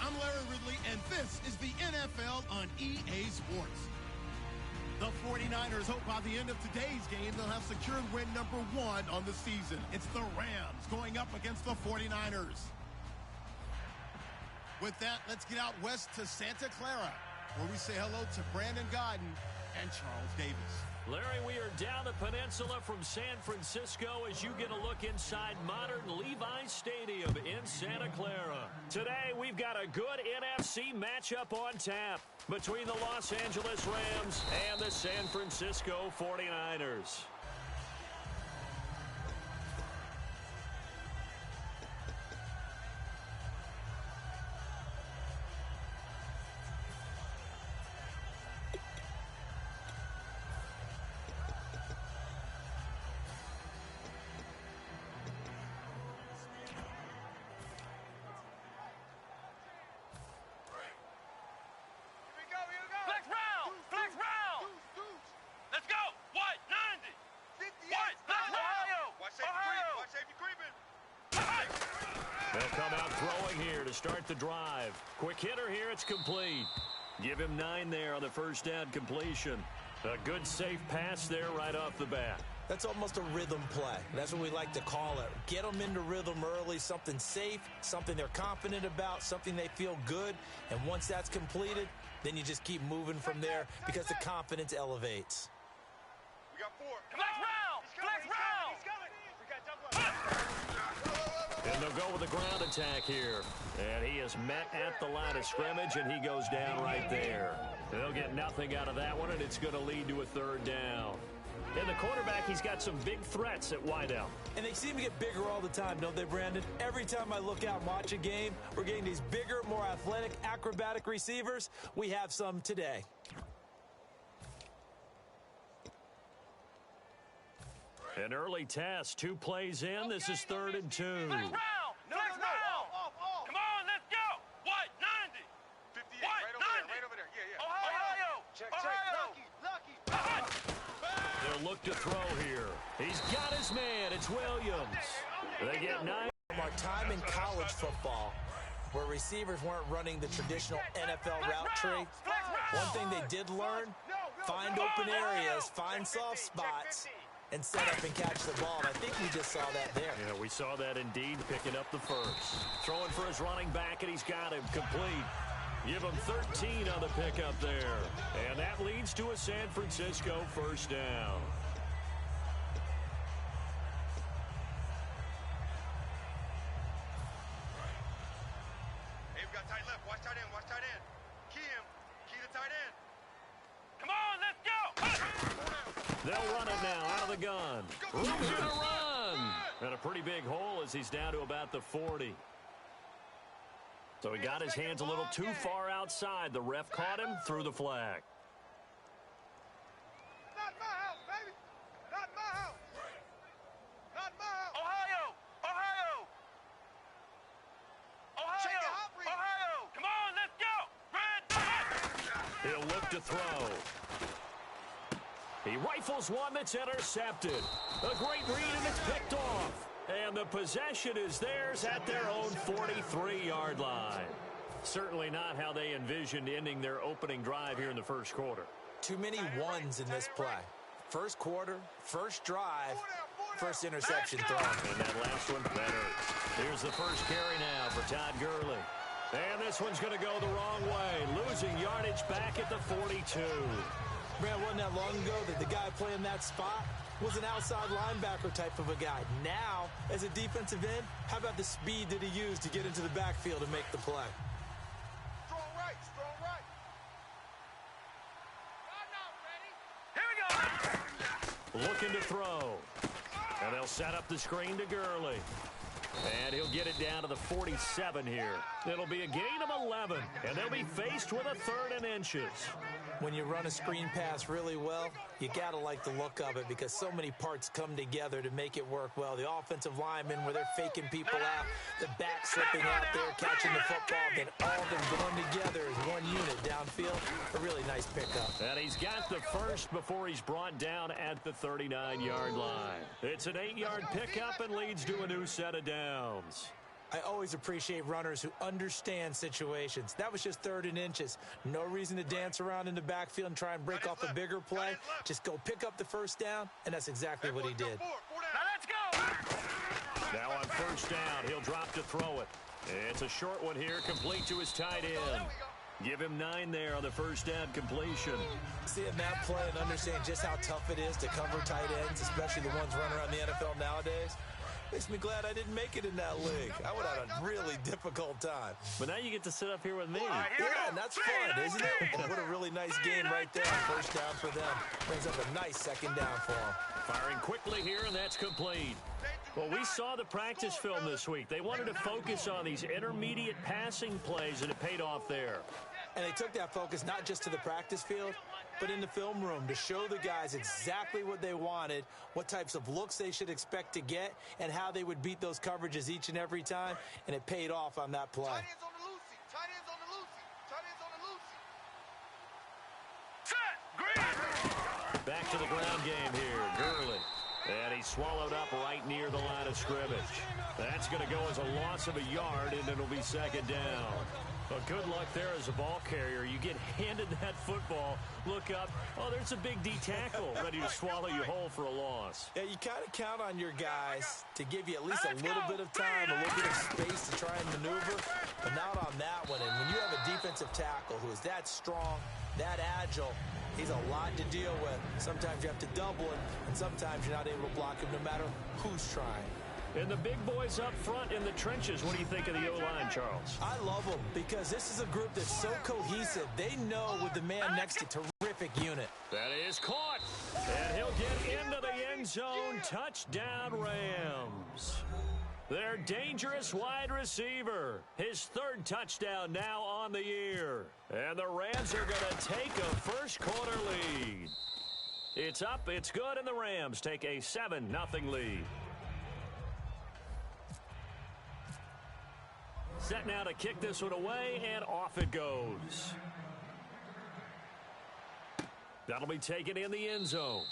I'm Larry Ridley, and this is the NFL on EA Sports. The 49ers hope by the end of today's game they'll have secured win number 1 on the season. It's the Rams going up against the 49ers. With that, let's get out west to Santa Clara, where we say hello to Brandon Godden and Charles Davis. Larry, we are down the peninsula from San Francisco as you get a look inside modern Levi's Stadium in Santa Clara. Today, we've got a good NFC matchup on tap between the Los Angeles Rams and the San Francisco 49ers. They'll come out throwing here to start the drive. Quick hitter here, it's complete. Give him 9 there on the first down completion. A good safe pass there right off the bat. That's almost a rhythm play. That's what we like to call it. Get them into rhythm early, something safe, something they're confident about, something they feel good. And once that's completed, then you just keep moving from there because the confidence elevates. We got 4. Flex round! Flex round! He's coming! We got double. And they'll go with a ground attack here. And he is met at the line of scrimmage, and he goes down right there. They'll get nothing out of that one, and it's going to lead to a third down. And the quarterback, he's got some big threats at wideout. And they seem to get bigger all the time, don't they, Brandon? Every time I look out and watch a game, we're getting these bigger, more athletic, acrobatic receivers. We have some today. An early test, 2 plays in. This is 3rd and 2. Flex round! Flex round! Come on, let's go! What? 90! 58, right over there. Yeah. Ohio! Check. Lucky! They'll look to throw here. He's got his man. It's Williams. They get 9. From our time in college football, where receivers weren't running the traditional NFL route tree, one thing they did learn, find open areas, find soft spots, and set up and catch the ball. And I think we just saw that there. Yeah, we saw that indeed, picking up the first. Throwing for his running back, and he's got him complete. Give him 13 on the pickup there. And that leads to a San Francisco first down. Hey, we got tight left. Watch tight end. Key him. Key the tight end. Come on, let's go! They'll run it now out of the gun. Room here to run. And a pretty big hole as he's down to about the 40. So he got his hands a little too far outside. The ref caught him, threw the flag. Not my house, baby. Not my house. Not my house. Ohio! Come on, let's go! He'll look to throw. He rifles one that's intercepted. A great read, and it's picked off. And the possession is theirs at their own 43-yard line. Certainly not how they envisioned ending their opening drive here in the first quarter. Too many ones in this play. First quarter, first drive, first interception thrown. And that last one, that hurts. Here's the first carry now for Todd Gurley. And this one's going to go the wrong way, losing yardage back at the 42. Man, wasn't that long ago that the guy playing that spot was an outside linebacker type of a guy. Now, as a defensive end, how about the speed that he used to get into the backfield and make the play? Strong right, strong right. Here we go. Looking to throw. And they'll set up the screen to Gurley. And he'll get it down to the 47 here. It'll be a gain of 11, and they'll be faced with a 3rd and inches. When you run a screen pass really well, you got to like the look of it because so many parts come together to make it work well. The offensive linemen, where they're faking people out, the back slipping out there, catching the football, then all of them going together as one unit downfield. A really nice pickup. And he's got the first before he's brought down at the 39-yard line. It's an 8-yard pickup and leads to a new set of downs. I always appreciate runners who understand situations. That was just 3rd and inches. No reason to dance around in the backfield and try and break off a bigger play. Just go pick up the first down, and that's exactly what he did. Now let's go. Now on first down, he'll drop to throw it. It's a short one here, complete to his tight end. Give him 9 there on the first down completion. Seeing that play and understanding just how tough it is to cover tight ends, especially the ones running around the NFL nowadays, makes me glad I didn't make it in that league. I would have had a really difficult time. But now you get to sit up here with me. Yeah, and that's fun, isn't it? And what a really nice game right there. First down for them. Brings up a nice 2nd down for them. Firing quickly here, and that's complete. Well, we saw the practice film this week. They wanted to focus on these intermediate passing plays, and it paid off there. And they took that focus not just to the practice field, but in the film room to show the guys exactly what they wanted, what types of looks they should expect to get, and how they would beat those coverages each and every time, and it paid off on that play. Tight ends on the loosey. Tight ends on the loosey. Tight ends on the loosey. Set. Green. Back to the ground game here. Gurley. And he's swallowed up right near the line of scrimmage. That's going to go as a loss of a yard, and it'll be 2nd down. Well, good luck there as a ball carrier. You get handed that football, look up, oh, there's a big D tackle ready to swallow you whole for a loss. Yeah, you kind of count on your guys to give you at least a little bit of time, a little bit of space to try and maneuver, but not on that one. And when you have a defensive tackle who is that strong, that agile, he's a lot to deal with. Sometimes you have to double him, and sometimes you're not able to block him no matter who's trying. And the big boys up front in the trenches, what do you think of the O-line, Charles? I love them because this is a group that's so cohesive. They know with the man next to terrific unit. That is caught. And he'll get into the end zone. Touchdown, Rams. Their dangerous wide receiver. His 3rd touchdown now on the year. And the Rams are going to take a first-quarter lead. It's up, it's good, and the Rams take a 7-0 lead. Set now to kick this one away, and off it goes. That'll be taken in the end zone.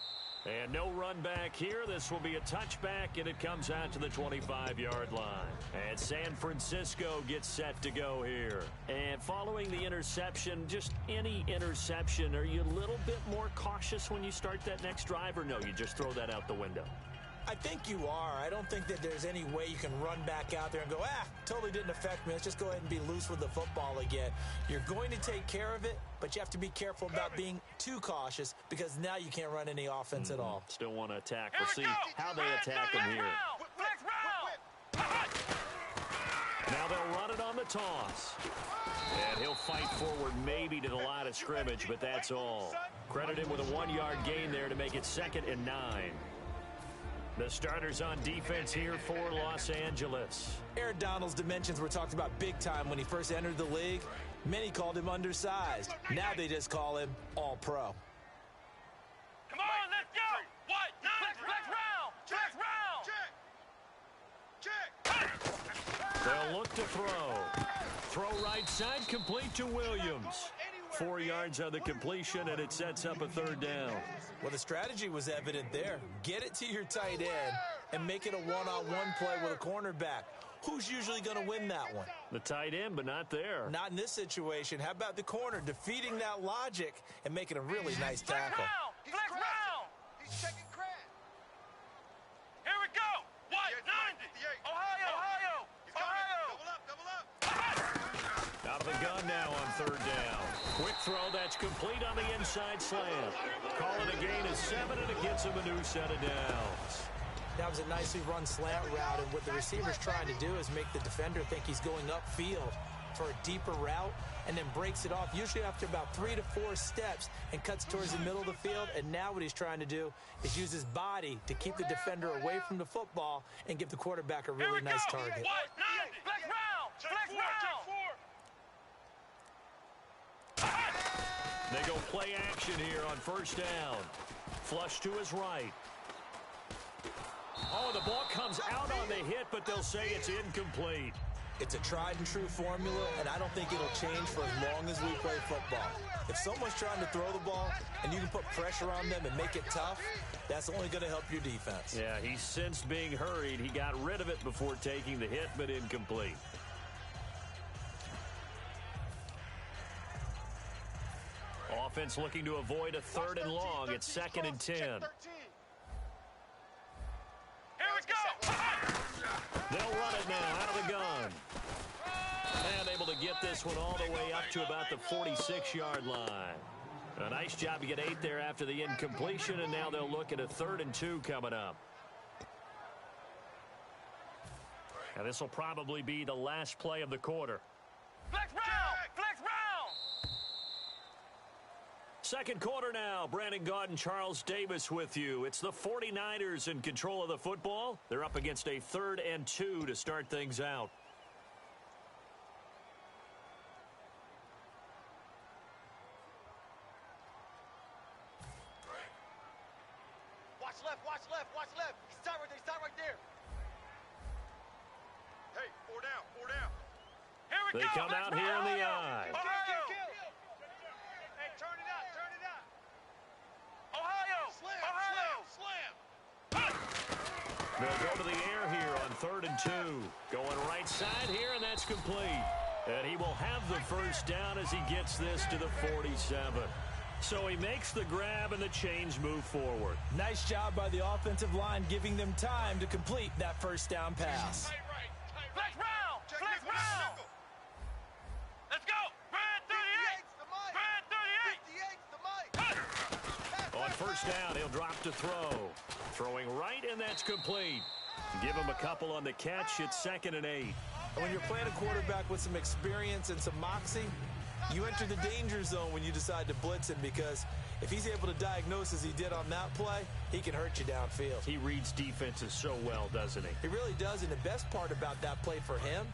And no run back here. This will be a touchback, and it comes out to the 25-yard line. And San Francisco gets set to go here. And following the interception, just any interception, are you a little bit more cautious when you start that next drive, or no, you just throw that out the window? I think you are. I don't think that there's any way you can run back out there and go, totally didn't affect me. Let's just go ahead and be loose with the football again. You're going to take care of it, but you have to be careful about being too cautious because now you can't run any offense at all. Still want to attack. We'll see how they attack him here. Now they'll run it on the toss. And he'll fight forward maybe to the line of scrimmage, but that's all. Credit him with a 1-yard gain there to make it 2nd and 9. The starters on defense here for Los Angeles. Aaron Donald's dimensions were talked about big time when he first entered the league. Many called him undersized. Now they just call him all-pro. Come on, let's go. What? Flex round. They'll look to throw. Throw right side, complete to Williams. 4 yards on the completion, and it sets up a 3rd down. Well, the strategy was evident there. Get it to your tight end and make it a one-on-one play with a cornerback. Who's usually going to win that one? The tight end, but not there. Not in this situation. How about the corner defeating that logic and making a really nice tackle? Flex round. He's checking crack. Here we go. What? 90. Ohio. Double up. Out of the gun now on 3rd down. Quick throw, that's It's complete on the inside slant. Call it a gain of 7, and it gets him a new set of downs. That was a nicely run slant route, and what the receiver's trying to do is make the defender think he's going upfield for a deeper route, and then breaks it off, usually after about 3 to 4 steps, and cuts towards the middle of the field. And now what he's trying to do is use his body to keep the defender away from the football and give the quarterback a really nice target. Flex round! Flex round! They go play action here on first down. Flush to his right. Oh, the ball comes out on the hit, but they'll say it's incomplete. It's a tried-and-true formula, and I don't think it'll change for as long as we play football. If someone's trying to throw the ball and you can put pressure on them and make it tough, that's only going to help your defense. Yeah, he sensed being hurried. He got rid of it before taking the hit, but incomplete. Offense looking to avoid a 3rd and long. It's 2nd and 10. Here we go! They'll run it now out of the gun. And able to get this one all the way up to about the 46-yard line. A nice job to get 8 there after the incompletion, and now they'll look at a 3rd and 2 coming up. And this will probably be the last play of the quarter. Flex round! Flex round! Second quarter now. Brandon Gaudin, Charles Davis with you. It's the 49ers in control of the football. They're up against a 3rd and 2 to start things out. Watch left. He's tied right there. Hey, 4 down. Here we They go! come out here in the eye. Ohio! Hey, turn it out. Ohio! Slam. They'll go to the air here on 3rd and 2. Going right side here, and that's complete. And he will have the first down as he gets this to the 47. So he makes the grab, and the chains move forward. Nice job by the offensive line giving them time to complete that first down pass. Flex round! Flex round! Let's go! Brand 38! On first down, he'll drop to throw. Throwing right, and that's complete. Give him a couple on the catch. It's 2nd and 8. When you're playing a quarterback with some experience and some moxie, you enter the danger zone when you decide to blitz him, because if he's able to diagnose as he did on that play, he can hurt you downfield. He reads defenses so well, doesn't he? He really does, and the best part about that play for him,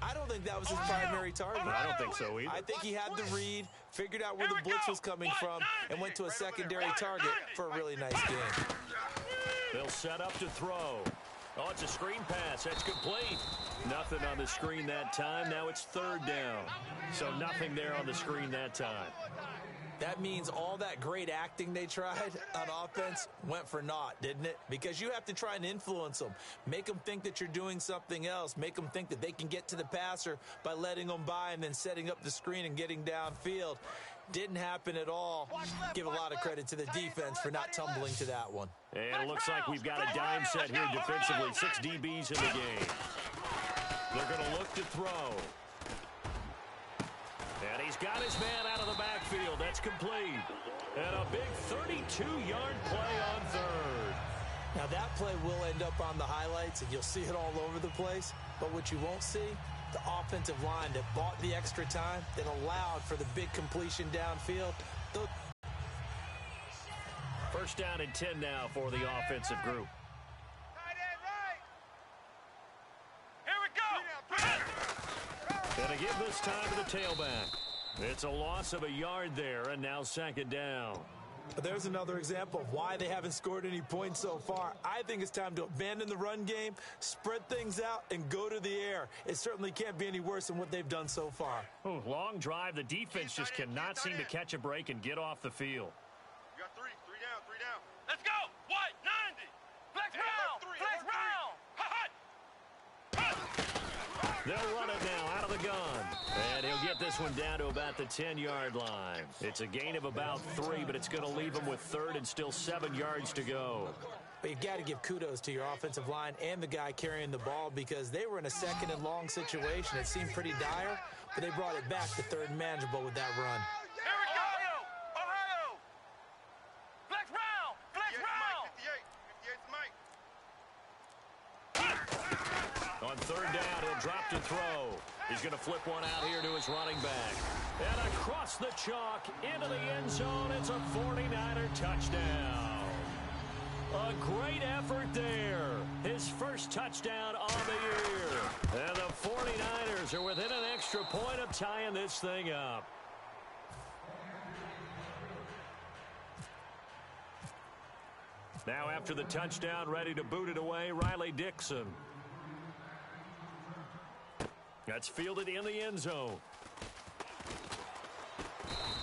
I don't think that was his primary target. I don't think so either. I think he had the read, figured out where the blitz was coming from, and went to a secondary target for a really nice game. They'll set up to throw. Oh, it's a screen pass. That's complete. Nothing on the screen that time. Now it's 3rd down. So nothing there on the screen that time. That means all that great acting they tried on offense went for naught, didn't it? Because you have to try and influence them. Make them think that you're doing something else. Make them think that they can get to the passer by letting them by and then setting up the screen and getting downfield. Didn't happen at all. Give a lot of credit to the defense for not tumbling to that one. And it looks like we've got a dime set here defensively. 6 DBs in the game. They're going to look to throw. And he's got his man out of the backfield. That's complete. And a big 32-yard play on 3rd. Now that play will end up on the highlights, and you'll see it all over the place. But what you won't see, the offensive line that bought the extra time, that allowed for the big completion downfield. First down and 10 now for the offensive group. Gonna give this time to the tailback. It's a loss of a yard there, and now 2nd down. But there's another example of why they haven't scored any points so far. I think it's time to abandon the run game, spread things out, and go to the air. It certainly can't be any worse than what they've done so far. Ooh, long drive. The defense just cannot seem to catch a break and get off the field. You got 3 down. Let's go! What? 90! Flex round! Flex round! They'll run it now out of the gun. And he'll get this one down to about the 10-yard line. It's a gain of about 3, but it's going to leave him with 3rd and still 7 yards to go. But you've got to give kudos to your offensive line and the guy carrying the ball, because they were in a 2nd and long situation. It seemed pretty dire, but they brought it back to 3rd and manageable with that run. Here we go! On third down, he'll drop to throw. He's going to flip one out here to his running back. And across the chalk, into the end zone, it's a 49er touchdown. A great effort there. His first touchdown on the year. And the 49ers are within an extra point of tying this thing up. Now after the touchdown, ready to boot it away, Riley Dixon. That's fielded in the end zone.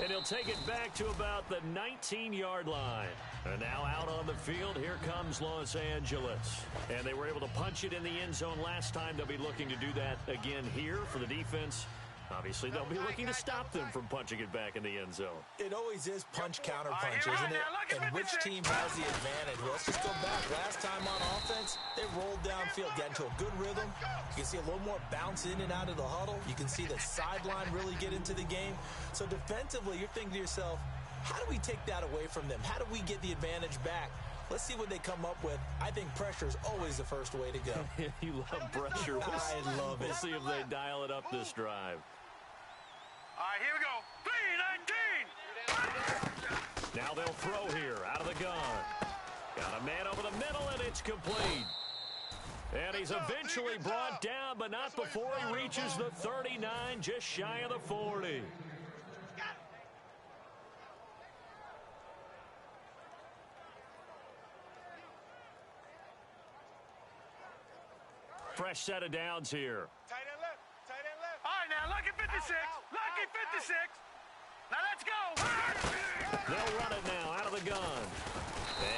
And he'll take it back to about the 19-yard line. And now out on the field, here comes Los Angeles. And they were able to punch it in the end zone last time. They'll be looking to do that again here for the defense. Obviously, they'll be looking to stop them from punching it back in the end zone. It always is punch-counter-punch, isn't it? And which team has the advantage? Well, let's just go back. Last time on offense, they rolled downfield, got into a good rhythm. You can see a little more bounce in and out of the huddle. You can see the sideline really get into the game. So defensively, you're thinking to yourself, how do we take that away from them? How do we get the advantage back? Let's see what they come up with. I think pressure is always the first way to go. You love pressure. I love it. We'll see if they dial it up this drive. All right, here we go. 3-19. Now they'll throw here out of the gun. Got a man over the middle, and it's complete. And he's eventually brought down, but not before he reaches the 39, just shy of the 40. Fresh set of downs here. Tight end left. Tight end left. All right, now, lucky 56. Lucky 56. Now let's go. They'll run it now out of the gun.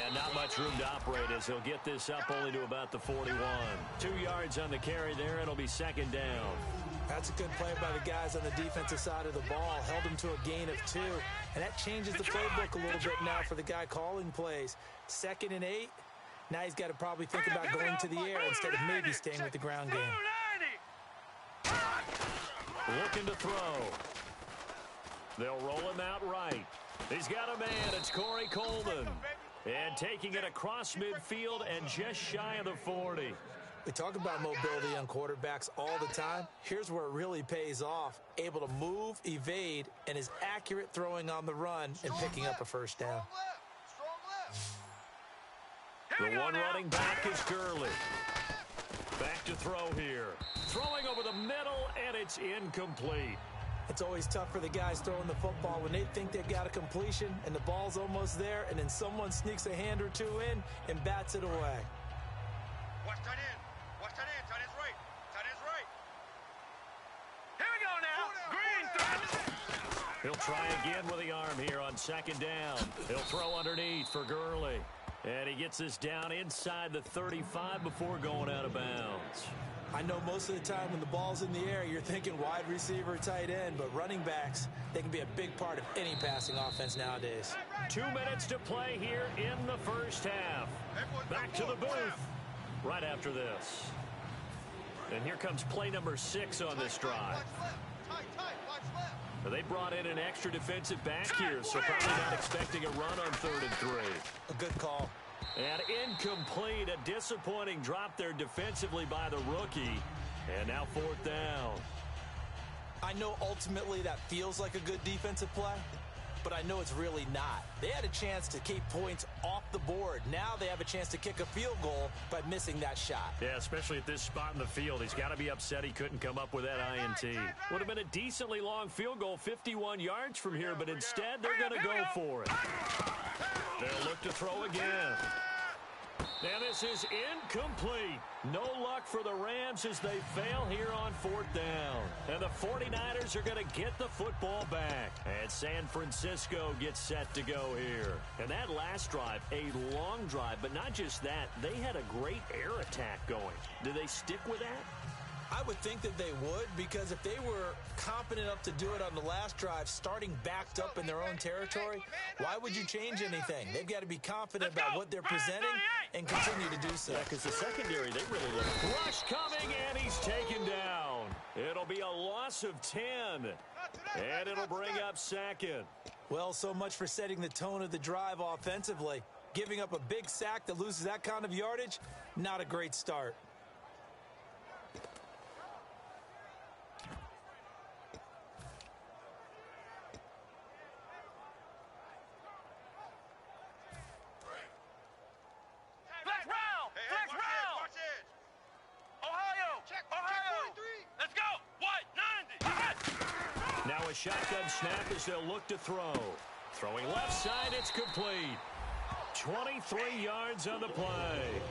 And not much room to operate as he'll get this up only to about the 41. 2 yards on the carry there. It'll be second down. That's a good play by the guys on the defensive side of the ball. Held him to a gain of 2. And that changes the playbook a little bit now for the guy calling plays. 2nd and 8. Now he's got to probably think about going to the air instead of maybe staying with the ground game. Looking to throw. They'll roll him out right. He's got a man. It's Corey Coleman. And taking it across midfield and just shy of the 40. We talk about mobility on quarterbacks all the time. Here's where it really pays off. Able to move, evade, and is accurate throwing on the run and picking up a first down. The one running back is Gurley. Back to throw here. Throwing over the middle, and it's incomplete. It's always tough for the guys throwing the football when they think they've got a completion and the ball's almost there, and then someone sneaks a hand or two in and bats it away. Watch tight end. Watch tight end. Tight end's right. Tight end's right. Here we go now. Green throw. He'll try again with the arm here on second down. He'll throw underneath for Gurley. And he gets this down inside the 35 before going out of bounds. I know most of the time when the ball's in the air, you're thinking wide receiver, tight end, but running backs, they can be a big part of any passing offense nowadays. 2 minutes to play here in the first half. Back to the booth right after this. And here comes play number 6 on this drive. They brought in an extra defensive back here, so probably not expecting a run on 3rd and 3. A good call. And incomplete, a disappointing drop there defensively by the rookie. And now 4th down. I know ultimately that feels like a good defensive play, but I know it's really not. They had a chance to keep points off the board. Now they have a chance to kick a field goal by missing that shot. Yeah, especially at this spot in the field. He's got to be upset he couldn't come up with that INT. Would have been a decently long field goal, 51 yards from here, but instead they're going to go for it. They'll look to throw again. And this is incomplete. No luck for the Rams as they fail here on 4th down. And the 49ers are going to get the football back. And San Francisco gets set to go here. And that last drive, a long drive, but not just that. They had a great air attack going. Do they stick with that? I would think that they would, because if they were confident enough to do it on the last drive, starting backed up in their own territory, why would you change anything? They've got to be confident about what they're presenting and continue to do so. Yeah, because the secondary, they really look. Rush coming, and he's taken down. It'll be a loss of 10, and it'll bring up 2nd. Well, so much for setting the tone of the drive offensively. Giving up a big sack that loses that kind of yardage, not a great start. a shotgun snap as they'll look to throw. Throwing left side, it's complete. 23 yards on the play.